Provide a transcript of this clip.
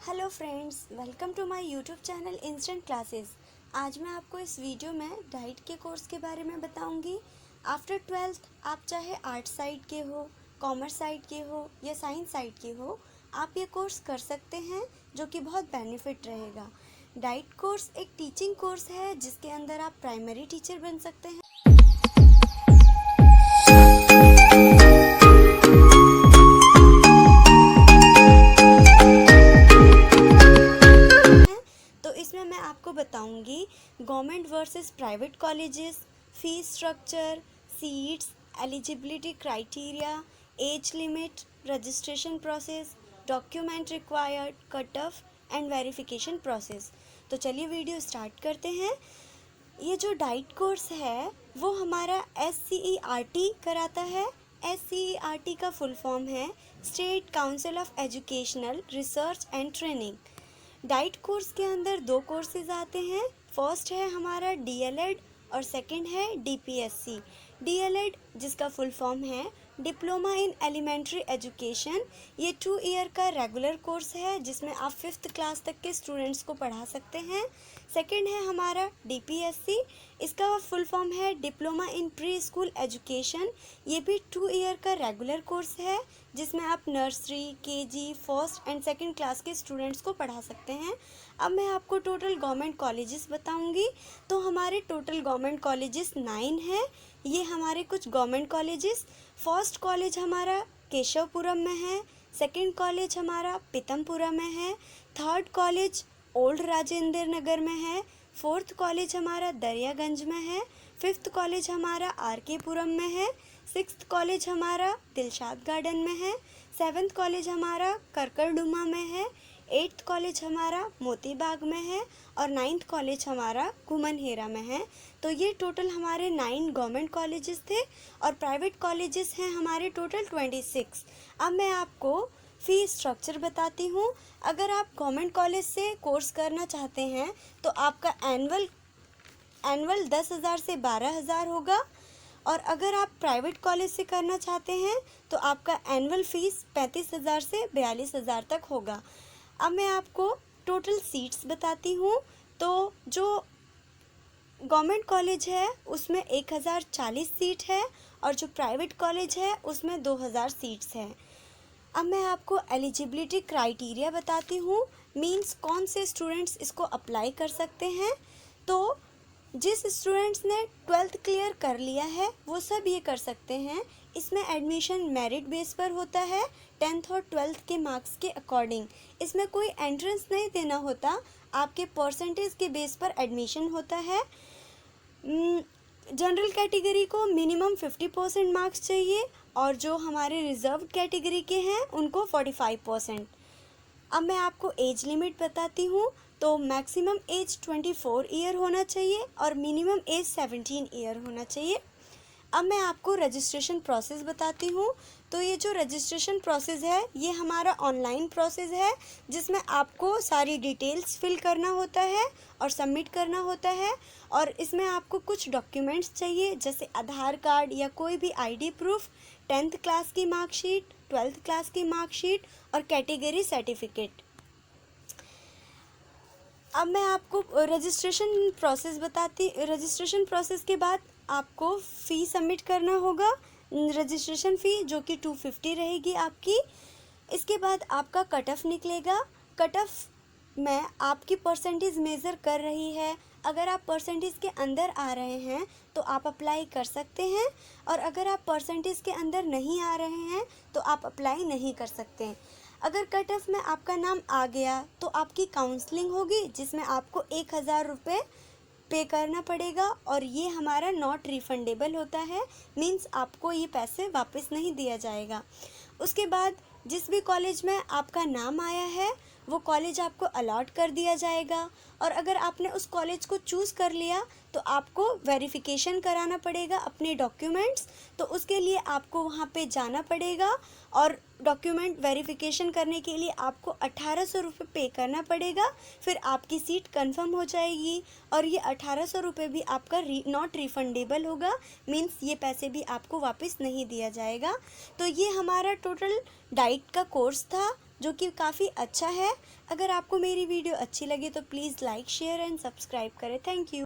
Hello friends, welcome to my YouTube channel instant classes. आज मैं आपको इस वीडियो में डाइट के कोर्स के बारे में बताऊंगी। आफ्टर 12th आप चाहे आर्ट साइड के हो, कॉमर्स साइड के हो या साइंस साइड के हो, आप ये कोर्स कर सकते हैं जो कि बहुत बेनिफिट रहेगा। डाइट कोर्स एक टीचिंग कोर्स है जिसके अंदर आप प्राइमरी टीचर बन सकते हैं। इसमें मैं आपको बताऊंगी government versus private colleges, fees structure, seats, eligibility criteria, age limit, registration process, document required, cut off and verification process. तो चलिए वीडियो स्टार्ट करते हैं। ये जो डाइट कोर्स है वो हमारा SCERT कराता है। SCERT का फुल फॉर्म है state council of educational research and training. Diet course के अंदर दो कोर्सेज आते हैं। फर्स्ट है हमारा DLED और सेकंड है DPSC। DLED जिसका फुल फॉर्म है डिप्लोमा इन एलिमेंट्री एजुकेशन। ये 2 ईयर का रेगुलर कोर्स है जिसमें आप 5th क्लास तक के स्टूडेंट्स को पढ़ा सकते हैं। सेकंड है हमारा DPSC। इसका फुल फॉर्म है diploma in pre school education. ये भी 2 ईयर का रेगुलर कोर्स है जिसमें आप nursery, KG, first and second class के स्टूडेंट्स को पढ़ा सकते हैं। अब मैं आपको टोटल गवर्नमेंट कॉलेजेस बताऊंगी। तो हमारे टोटल गवर्नमेंट कॉलेजेस 9 हैं। ये हमारे कुछ गवर्नमेंट कॉलेजेस, फर्स्ट कॉलेज हमारा केशवपुरम में है, सेकंड कॉलेज हमारा पीतमपुरा में है, third college old Rajendra Nagar में है, फोर्थ कॉलेज हमारा दरियागंज में है, फिफ्थ कॉलेज हमारा RK पुरम में है, सिक्स्थ कॉलेज हमारा दिलशाद गार्डन में है, सेवन्थ कॉलेज हमारा करकरडुमा में है, एट्थ कॉलेज हमारा मोतीबाग में है और नाइन्थ कॉलेज हमारा घुमनहेरा में है। तो ये टोटल हमारे 9 गवर्नमेंट कॉलेजेस थे और प्राइवेट कॉलेजेस हैं हमारे टोटल 26। अब मैं आपको फ़ी स्ट्रक्चर बताती हूँ। अगर आप गवर्नमेंट कॉलेज से कोर्स करना चाहते हैं तो आपका एनुअल 10,000 से 12,000 होगा, और अगर आप प्राइवेट कॉलेज से करना चाहते हैं तो आपका एनुअल फ़ीस 35,000 से 42,000 तक होगा। अब मैं आपको टोटल सीट्स बताती हूँ। तो जो गवर्नमेंट कॉलेज है उसमें 1040 सीट है और जो प्राइवेट कॉलेज है उसमें 2000 सीट्स हैं। अब मैं आपको एलिजिबिलिटी क्राइटेरिया बताती हूँ, मींस कौन से स्टूडेंट्स इसको अप्लाई कर सकते हैं। तो जिस स्टूडेंट्स ने 12th क्लियर कर लिया है वो सब ये कर सकते हैं। इसमें एडमिशन मेरिट बेस पर होता है 10th और 12th के मार्क्स के अकॉर्डिंग। इसमें कोई एंट्रेंस नहीं देना होता, आपके परसेंटेज के बेस पर एडमिशन होता है। जनरल कैटेगरी को मिनिमम 50% मार्क्स चाहिए और जो हमारे रिजर्व कैटेगरी के हैं उनको 45%। अब मैं आपको एज लिमिट बताती हूँ। तो मैक्सिमम एज 24 ईयर होना चाहिए और मिनिमम एज 17 ईयर होना चाहिए। अब मैं आपको रजिस्ट्रेशन प्रोसेस बताती हूँ। तो ये जो रजिस्ट्रेशन प्रोसेस है ये हमारा ऑनलाइन प्रोसेस है जिसमें आपको सारी डिटेल्स फिल करना होता है और सबमिट करना होता है। और इसमें आपको कुछ डॉक्यूमेंट्स चाहिए जैसे आधार कार्ड या कोई भी ID प्रूफ, 10th क्लास की मार्कशीट, 12th क्लास की मार्कशीट और कैटेगरी सर्टिफिकेट। अब मैं आपको रजिस्ट्रेशन प्रोसेस के बाद आपको फ़ी सबमिट करना होगा, रजिस्ट्रेशन फ़ी जो कि 250 रहेगी आपकी। इसके बाद आपका कट ऑफ निकलेगा। कट ऑफ में आपकी परसेंटेज मेज़र कर रही है। अगर आप परसेंटेज के अंदर आ रहे हैं तो आप अप्लाई कर सकते हैं, और अगर आप परसेंटेज के अंदर नहीं आ रहे हैं तो आप अप्लाई नहीं कर सकते। अगर कट ऑफ में आपका नाम आ गया तो आपकी काउंसलिंग होगी जिसमें आपको 1000 रुपये पे करना पड़ेगा और ये हमारा नॉट रिफंडेबल होता है, मींस आपको ये पैसे वापस नहीं दिया जाएगा। उसके बाद जिस भी कॉलेज में आपका नाम आया है वो कॉलेज आपको अलॉट कर दिया जाएगा, और अगर आपने उस कॉलेज को चूज़ कर लिया तो आपको वेरिफिकेशन कराना पड़ेगा अपने डॉक्यूमेंट्स। तो उसके लिए आपको वहाँ पे जाना पड़ेगा और डॉक्यूमेंट वेरिफिकेशन करने के लिए आपको 1800 रुपये पे करना पड़ेगा। फिर आपकी सीट कंफर्म हो जाएगी और ये 1800 रुपये भी आपका नॉट रिफंडेबल होगा, मींस ये पैसे भी आपको वापस नहीं दिया जाएगा। तो ये हमारा टोटल डाइट का कोर्स था जो कि काफ़ी अच्छा है। अगर आपको मेरी वीडियो अच्छी लगे तो please like share and subscribe करें। Thank you.